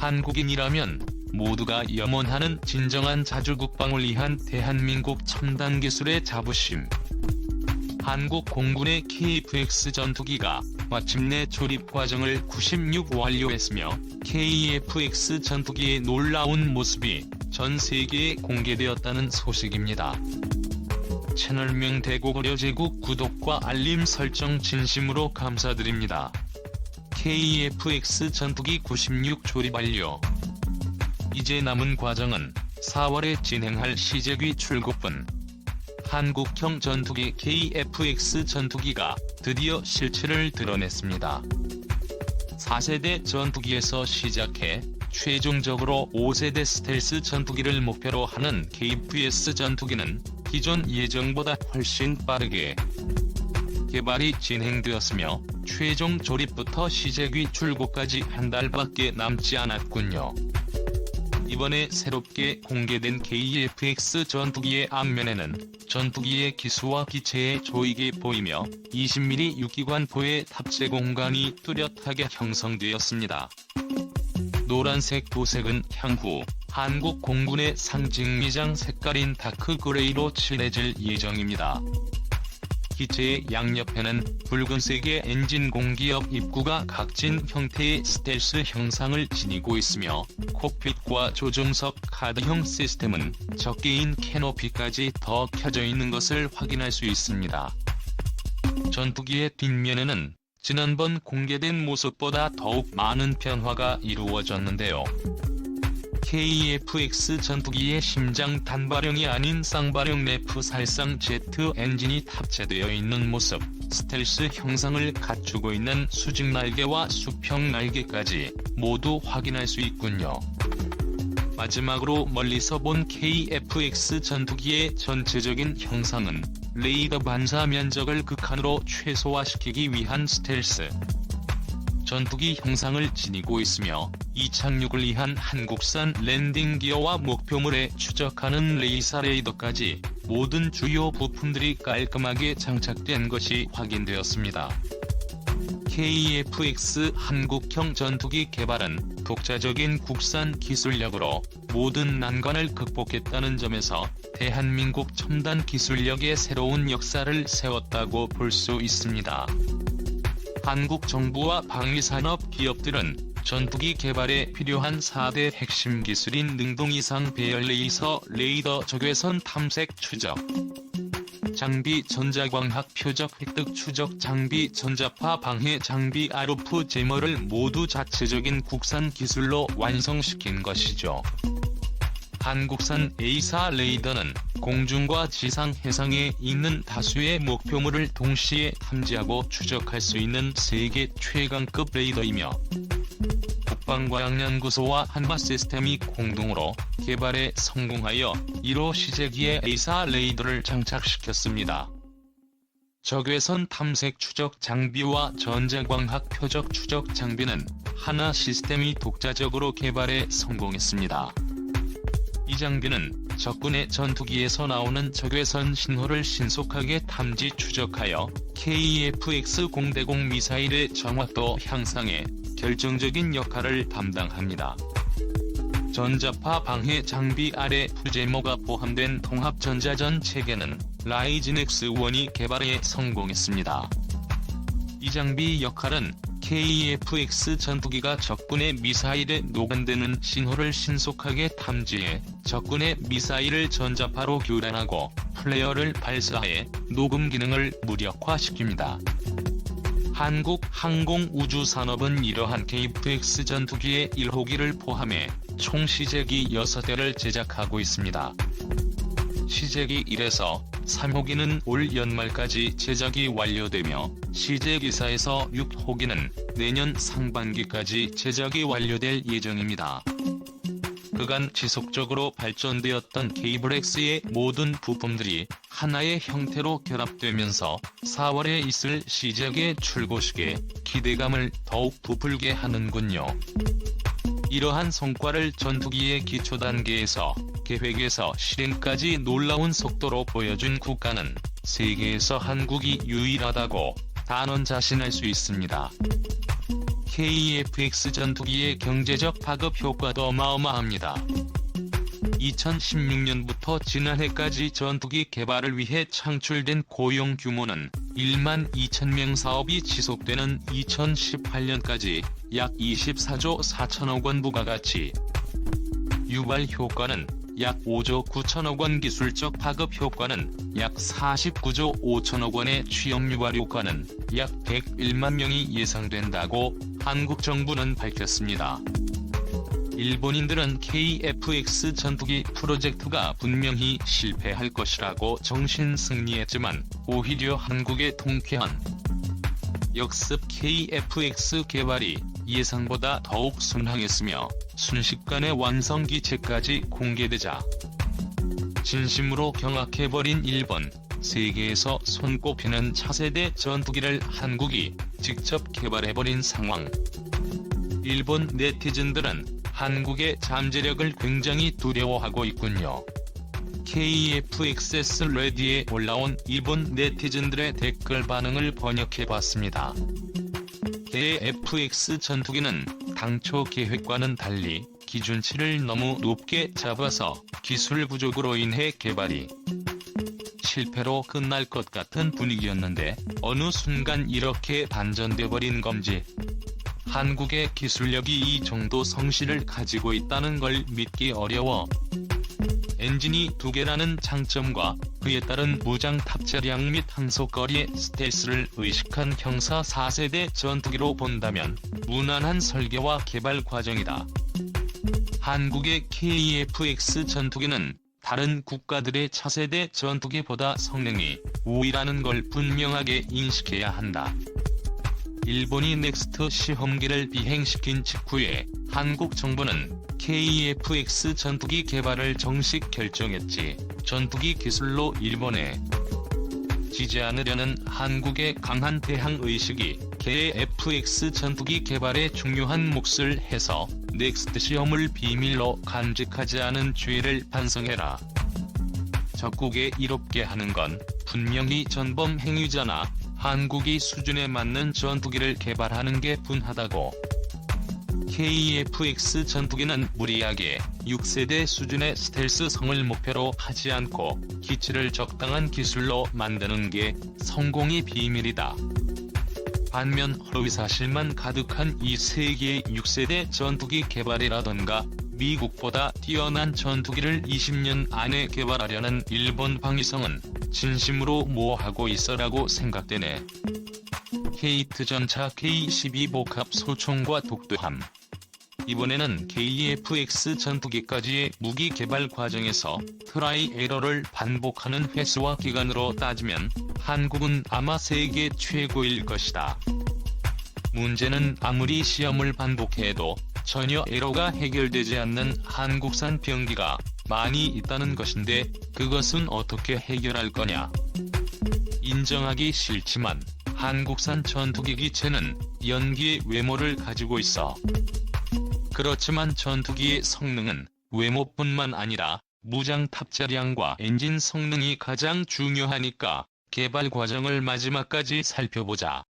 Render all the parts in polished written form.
한국인이라면 모두가 염원하는 진정한 자주국방을 위한 대한민국 첨단 기술의 자부심. 한국 공군의 KF-X 전투기가 마침내 조립 과정을 96 완료했으며 KF-X 전투기의 놀라운 모습이 전 세계에 공개되었다는 소식입니다. 채널명 대고구려 제국 구독과 알림 설정 진심으로 감사드립니다. KF-X 전투기 96 조립 완료. 이제 남은 과정은 4월에 진행할 시제기 출고뿐. 한국형 전투기 KF-X 전투기가 드디어 실체를 드러냈습니다. 4세대 전투기에서 시작해 최종적으로 5세대 스텔스 전투기를 목표로 하는 KF-X 전투기는 기존 예정보다 훨씬 빠르게 개발이 진행되었으며 최종 조립부터 시제기 출고까지 한 달밖에 남지 않았군요. 이번에 새롭게 공개된 KF-X 전투기의 앞면에는 전투기의 기수와 기체의 조이게 보이며 20mm 유기관포의 탑재 공간이 뚜렷하게 형성되었습니다. 노란색 도색은 향후 한국 공군의 상징미장 색깔인 다크 그레이로 칠해질 예정입니다. 기체의 양옆에는 붉은색의 엔진 공기업 입구가 각진 형태의 스텔스 형상을 지니고 있으며 콕핏과 조종석 카드형 시스템은 적게인 캐노피까지 더 켜져 있는 것을 확인할 수 있습니다. 전투기의 뒷면에는 지난번 공개된 모습보다 더욱 많은 변화가 이루어졌는데요. KF-X 전투기의 심장 단발형이 아닌 쌍발형 래프 살상 제트 엔진이 탑재되어 있는 모습, 스텔스 형상을 갖추고 있는 수직 날개와 수평 날개까지 모두 확인할 수 있군요. 마지막으로 멀리서 본 KF-X 전투기의 전체적인 형상은 레이더 반사 면적을 극한으로 최소화시키기 위한 스텔스 전투기 형상을 지니고 있으며 이착륙을 위한 한국산 랜딩 기어와 목표물에 추적하는 레이사 레이더까지 모든 주요 부품들이 깔끔하게 장착된 것이 확인되었습니다. KF-X 한국형 전투기 개발은 독자적인 국산 기술력으로 모든 난관을 극복했다는 점에서 대한민국 첨단 기술력의 새로운 역사를 세웠다고 볼 수 있습니다. 한국 정부와 방위산업 기업들은 전투기 개발에 필요한 4대 핵심 기술인 능동이상 배열 레이서 레이더 적외선 탐색 추적 장비 전자광학 표적 획득 추적 장비 전자파 방해 장비 RF 제머를 모두 자체적인 국산 기술로 완성시킨 것이죠. 한국산 A사 레이더는 공중과 지상 해상에 있는 다수의 목표물을 동시에 탐지하고 추적할 수 있는 세계 최강급 레이더이며 국방과학연구소와 한화시스템이 공동으로 개발에 성공하여 1호 시제기에 A사 레이더를 장착시켰습니다. 적외선 탐색 추적 장비와 전자광학 표적 추적 장비는 한화시스템이 독자적으로 개발에 성공했습니다. 이 장비는 적군의 전투기에서 나오는 적외선 신호를 신속하게 탐지 추적하여 KF-X 공대공 미사일의 정확도 향상에 결정적인 역할을 담당합니다. 전자파 방해 장비 아래 푸제모가 포함된 통합전자전 체계는 라이즌 X1이 개발에 성공했습니다. 이 장비 역할은 KF-X 전투기가 적군의 미사일에 녹아드는 신호를 신속하게 탐지해 적군의 미사일을 전자파로 교란하고 플레어를 발사해 녹음 기능을 무력화시킵니다. 한국 항공우주산업은 이러한 KF-X 전투기의 1호기를 포함해 총 시제기 6대를 제작하고 있습니다. 시제기 1에서 3호기는 올 연말까지 제작이 완료되며 시제기사에서 6호기는 내년 상반기까지 제작이 완료될 예정입니다. 그간 지속적으로 발전되었던 KF-X의 모든 부품들이 하나의 형태로 결합되면서 4월에 있을 시제기 출고식에 기대감을 더욱 부풀게 하는군요. 이러한 성과를 전투기의 기초 단계에서 계획에서 실행까지 놀라운 속도로 보여준 국가는 세계에서 한국이 유일하다고 단언 자신할 수 있습니다. KF-X 전투기의 경제적 파급 효과도 어마어마합니다. 2016년부터 지난해까지 전투기 개발을 위해 창출된 고용 규모는 1만 2천명, 사업이 지속되는 2018년까지 약 24조 4천억 원 부가가치, 유발 효과는 약 5조 9천억 원, 기술적 파급 효과는 약 49조 5천억 원의 취업 유발 효과는 약 101만 명이 예상된다고 한국 정부는 밝혔습니다. 일본인들은 KF-X 전투기 프로젝트가 분명히 실패할 것이라고 정신승리했지만 오히려 한국의 통쾌한 역습 KF-X 개발이 예상보다 더욱 순항했으며 순식간에 완성 기체까지 공개되자 진심으로 경악해버린 일본. 세계에서 손꼽히는 차세대 전투기를 한국이 직접 개발해버린 상황. 일본 네티즌들은 한국의 잠재력을 굉장히 두려워하고 있군요. KF-XS 레디에 올라온 일본 네티즌들의 댓글 반응을 번역해봤습니다. KF-X 전투기는 당초 계획과는 달리 기준치를 너무 높게 잡아서 기술 부족으로 인해 개발이 실패로 끝날 것 같은 분위기였는데 어느 순간 이렇게 반전돼버린 건지, 한국의 기술력이 이 정도 성실을 가지고 있다는 걸 믿기 어려워. 엔진이 2개라는 장점과 그에 따른 무장 탑재량 및 항속거리의 스텔스를 의식한 형사 4세대 전투기로 본다면 무난한 설계와 개발 과정이다. 한국의 KF-X 전투기는 다른 국가들의 차세대 전투기보다 성능이 우위라는 걸 분명하게 인식해야 한다. 일본이 넥스트 시험기를 비행시킨 직후에 한국 정부는 KF-X 전투기 개발을 정식 결정했지, 전투기 기술로 일본에 지지 않으려는 한국의 강한 대항의식이 KF-X 전투기 개발에 중요한 몫을 해서 넥스트 시험을 비밀로 간직하지 않은 죄를 반성해라. 적국에 이롭게 하는 건 분명히 전범 행위잖아. 한국이 수준에 맞는 전투기를 개발하는 게 분하다고. KF-X 전투기는 무리하게 6세대 수준의 스텔스성을 목표로 하지 않고 기체를 적당한 기술로 만드는 게 성공의 비밀이다. 반면 허위사실만 가득한 이 세계의 6세대 전투기 개발이라던가 미국보다 뛰어난 전투기를 20년 안에 개발하려는 일본 방위성은 진심으로 뭐 하고 있어라고 생각되네. 케이트 전차 K-12 복합 소총과 독도함. 이번에는 KF-X 전투기까지의 무기 개발 과정에서 트라이 에러를 반복하는 횟수와 기간으로 따지면 한국은 아마 세계 최고일 것이다. 문제는 아무리 시험을 반복해도 전혀 에러가 해결되지 않는 한국산 병기가 많이 있다는 것인데 그것은 어떻게 해결할 거냐. 인정하기 싫지만 한국산 전투기 기체는 연기의 외모를 가지고 있어. 그렇지만 전투기의 성능은 외모뿐만 아니라 무장 탑재량과 엔진 성능이 가장 중요하니까 개발 과정을 마지막까지 살펴보자.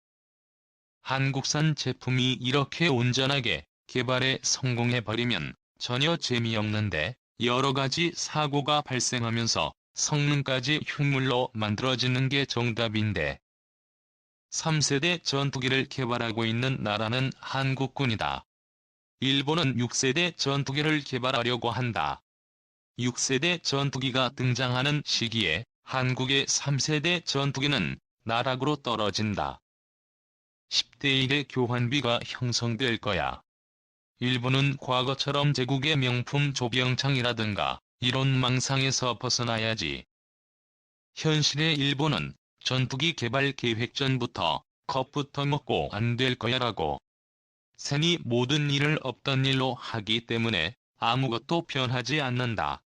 한국산 제품이 이렇게 온전하게 개발에 성공해버리면 전혀 재미없는데 여러가지 사고가 발생하면서 성능까지 흉물로 만들어지는 게 정답인데. 3세대 전투기를 개발하고 있는 나라는 한국군이다. 일본은 6세대 전투기를 개발하려고 한다. 6세대 전투기가 등장하는 시기에 한국의 3세대 전투기는 나락으로 떨어진다. 10대 1의 교환비가 형성될 거야. 일본은 과거처럼 제국의 명품 조병창이라든가 이런 망상에서 벗어나야지. 현실의 일본은 전투기 개발 계획 전부터 겁부터 먹고 안 될 거야라고. 셈이 모든 일을 없던 일로 하기 때문에 아무것도 변하지 않는다.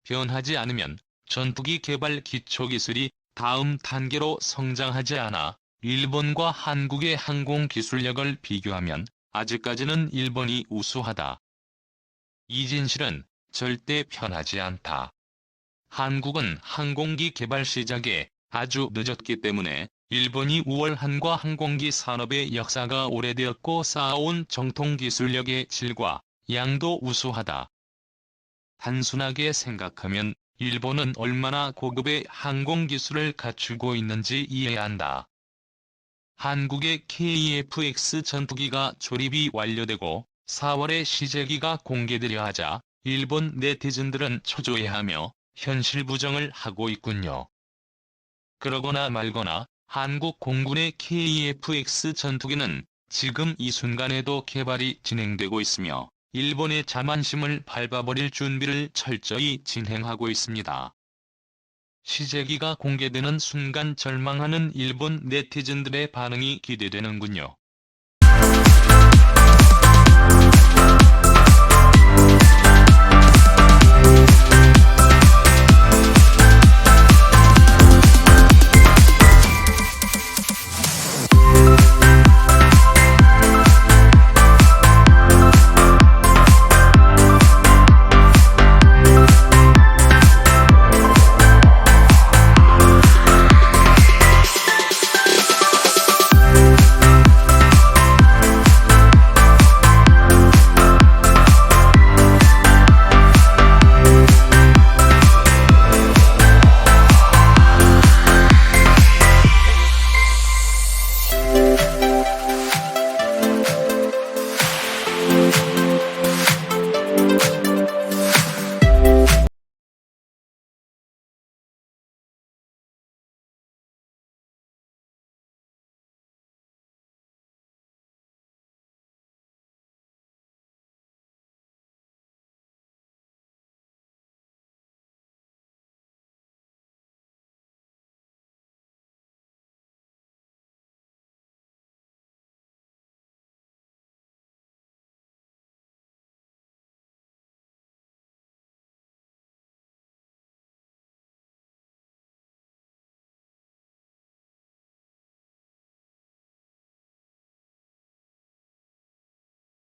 변하지 않으면 전투기 개발 기초기술이 다음 단계로 성장하지 않아 일본과 한국의 항공 기술력을 비교하면 아직까지는 일본이 우수하다. 이 진실은 절대 편하지 않다. 한국은 항공기 개발 시작에 아주 늦었기 때문에 일본이 우월한과 항공기 산업의 역사가 오래되었고 쌓아온 정통 기술력의 질과 양도 우수하다. 단순하게 생각하면 일본은 얼마나 고급의 항공기술을 갖추고 있는지 이해한다. 한국의 KF-X 전투기가 조립이 완료되고 4월에 시제기가 공개되려 하자 일본 네티즌들은 초조해하며 현실 부정을 하고 있군요. 그러거나 말거나 한국 공군의 KF-X 전투기는 지금 이 순간에도 개발이 진행되고 있으며 일본의 자만심을 밟아버릴 준비를 철저히 진행하고 있습니다. 시제기가 공개되는 순간 절망하는 일본 네티즌들의 반응이 기대되는군요.